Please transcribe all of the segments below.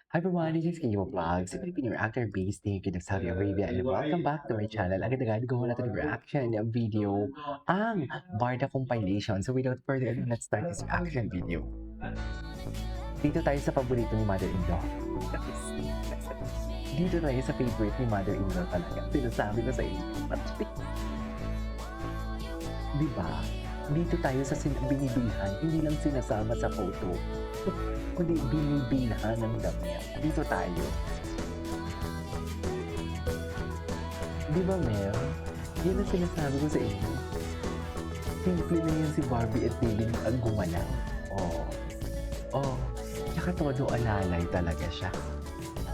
Hi everyone, this is Kiyo Vlogs, a Filipino actor based in Saudi Arabia, and welcome back to my channel. Agad-agad gawa natin yung reaction video ang Barda compilation. So without further ado, let's start this reaction video. Dito tayo sa paborito ni Mother-in-law. Dito tayo sa favorite ni Mother-in-law talaga. Sinasabi ko sa inyo. Diba? Dito tayo sa binibilhan, hindi lang sinasama sa photo, kundi binibilhan ng damit. Dito tayo. Di ba, Mel? Yan ang sinasabi ko sa inyo. Simple na yan si Barbie at David ang gumalaw. Oh. Oh. Tsaka todo alalay talaga siya.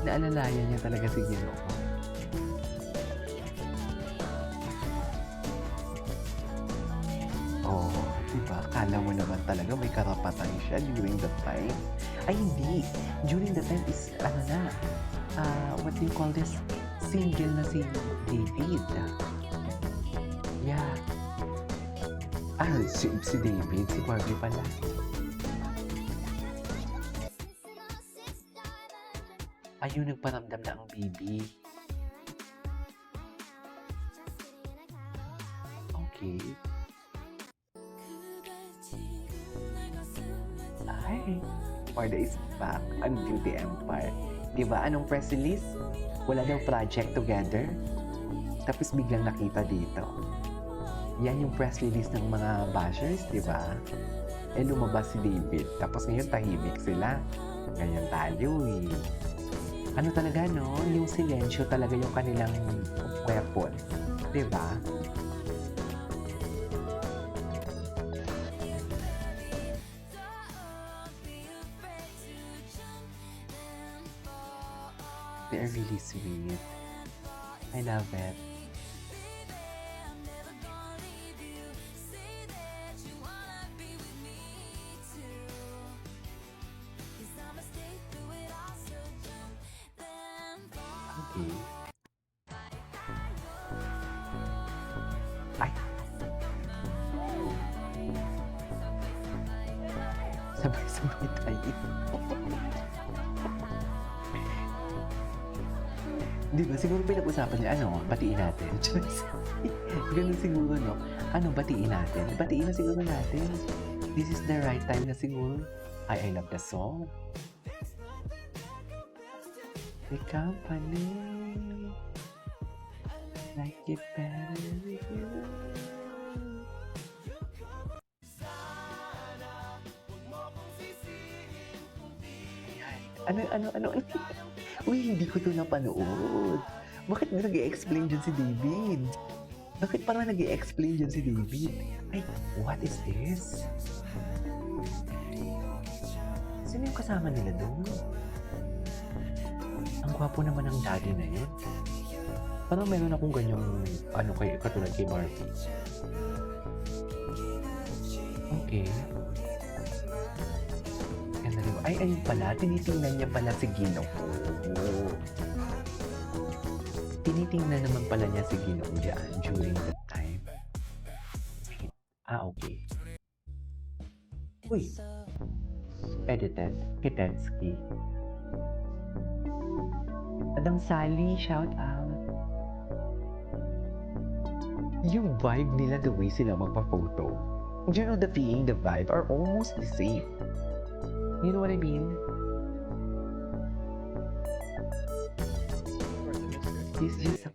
Naalalayan niya talaga si Ginoo. Oh, diba? Kala mo naman talaga may karapatan siya during that time. Ay, hindi. During that time is, what do you call this? Single na si David. Yeah. Si David, si Barbie pala. Ayun, nagparamdam na ang baby. Okay. Ay, Barda is back on Beauty Empire. Diba? Anong press release? Wala daw project together. Tapos biglang nakita dito. Yan yung press release ng mga bashers, diba? Eh, lumabas si David. Tapos ngayon tahimik sila. Ganyan tayo eh. Ano talaga, no? Yung silensyo talaga yung kanilang weapon. Diba? They are really sweet. I love it. Okay. Ay! Sabay-sabay tayo. Di ba? Siguro pinag-usapan niya, batiin natin. Ganun siguro, no? Batiin natin? Batiin na siguro natin. This is the right time na siguro. I love the song. The company like it better with you. Ano? Uy, hindi ko ito napanood. Bakit na nag-i-explain dyan si David? Bakit parang nag-i-explain dyan si David? Ay, what is this? Sino yung kasama nila doon? Ang gwapo naman ng daddy na yun. Parang meron akong ganyang, katulad kay Barbie. Okay. Ay, ayun pala, tinitingnan niya pala si Ginoo. Tinitingnan naman pala niya si Ginoo dyan during that time. Okay. Uy! Edited, Kitensky. Adang Sally, shout out. Yung vibe nila, the way sila magpa-photo. You know, the feeling, the vibe are almost the same. You know what I mean? He's just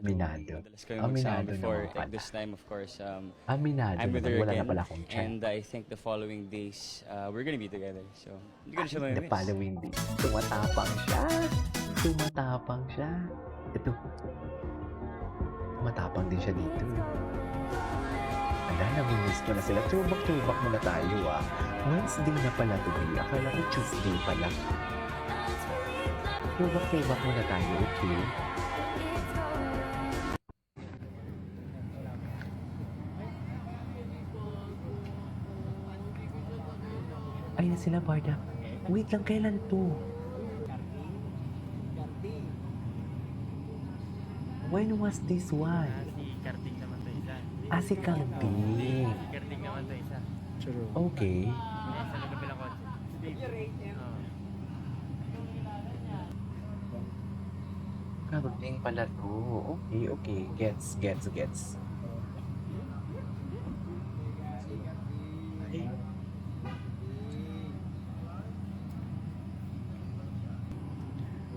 Aminado. Aminado before naman pala. this time, of course, Aminado I'm with naman. her Wala na again, pala akong chat. and I think the following days, we're gonna be together. So, hindi ko na siya The mamimiss. following day. Tumatapang siya. Tumatapang siya. Ito. Tumatapang din siya dito. Ala, namimiss ko na sila. Throwback muna tayo Wednesday na pala today. Akala ko Tuesday pala. Throwback muna tayo, okay? Ayun na sila, Barda. Wait lang, kailan to? When was this one? Si Karting naman to isa. Si Kangting. Si Karting naman to isa. Okay. Sa loob ng kotse. Oo. Routine pala to. Okay, okay. Gets. Ay,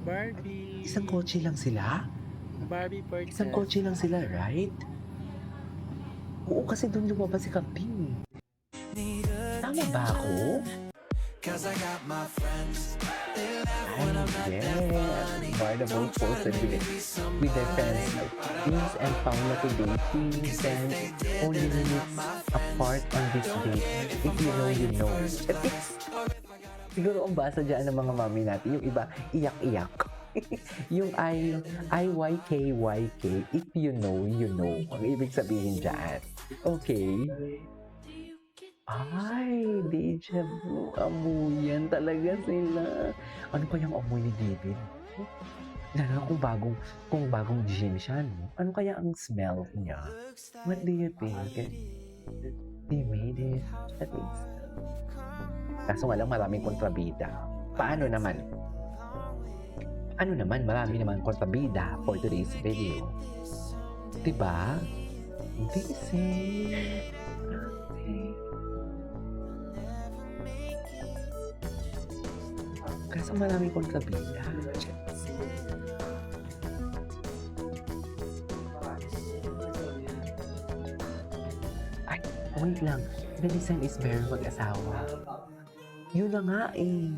Barbie! isang kotse lang sila? Barbie purchase. Isang kotse lang sila, right? Oo, kasi doon lumabas si Kambing. Tama ba ako? Ay, yes. Barnable posted with their friends Vince and Paula to dating and only minutes apart on this date. If you know, you know. At it's, siguro ang basa dyan ng mga mami natin, yung iba, iyak-iyak. Yung IYKYK, if you know, you know. Ang ibig sabihin dyan. Okay. Ay, deja vu. Amuyan talaga sila. Ano kayang amoy ni David? Lalo kung bagong gym siya, no? Ano kaya ang smell niya? What do you think? They made it. At least. Kaso nga lang maraming kontrabida. Paano naman? Marami naman kontrabida for today's video. Diba? This is... Kaso maraming kontrabida. Ay, wait lang. The design is very mag-asawa. Yun na nga eh.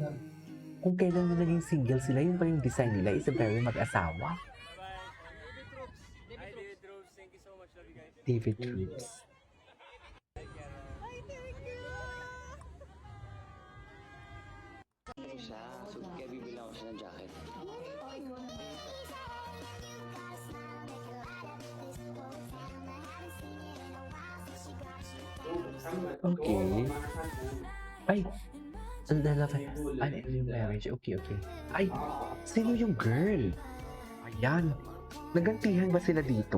Kung kailan na naging single sila, yun pa yung design nila is very mag-asawa. Hi, David Rose. Thank you so much. Love you guys. David Troops. siya. So, kaya bibilang ko siya ng jacket. Okay. Ay! Ang dalawa. Ano yung marriage? Okay. Ay! Sino yung girl? Ayan. Nagantihan ba sila dito?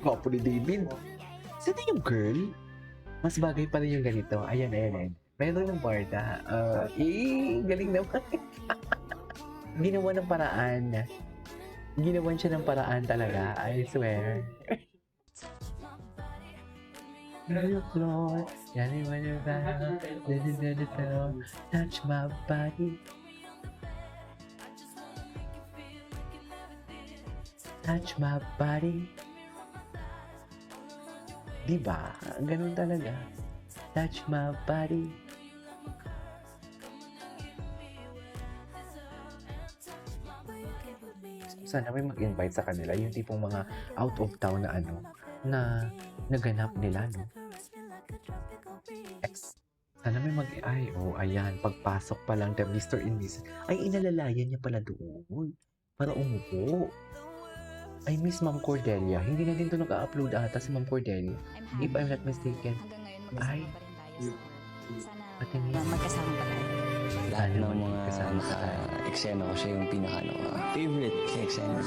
Gwapo ni David. Sino yung girl? Mas bagay pala yung ganito. Ayan. Meron yung Barda. Galing naman. Ginawa ng paraan. Ginawan siya ng paraan talaga. I swear. Touch my body. Touch my body. Diba? Ganun talaga. Touch my body. Sana may mag-invite sa kanila yung tipong mga out of town na na naganap nila, no? Sana may ayan, pagpasok pa lang the Mr. and Mrs. Ay, inalalayan niya pala doon para umupo. I miss Ma'am Cordelia. Hindi na din ito nag-upload ata si Ma'am Cordelia. If I'm not mistaken. Hanggang ngayon, magkasama pa rin tayo sa... Patingin. Magkasama pa rin. Lahat Ano ng ba yung mga kasama sa tayo? eksena ko siya yung pinaka favorite sa eksena.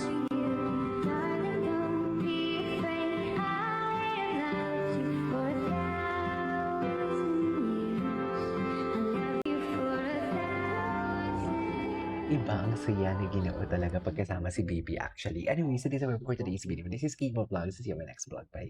Iba ang saya na ginawa talaga pagkasama si Baby actually. Anyway, so this is our for today's video. This is Kimo Vlogs. See you in my next vlog. Bye!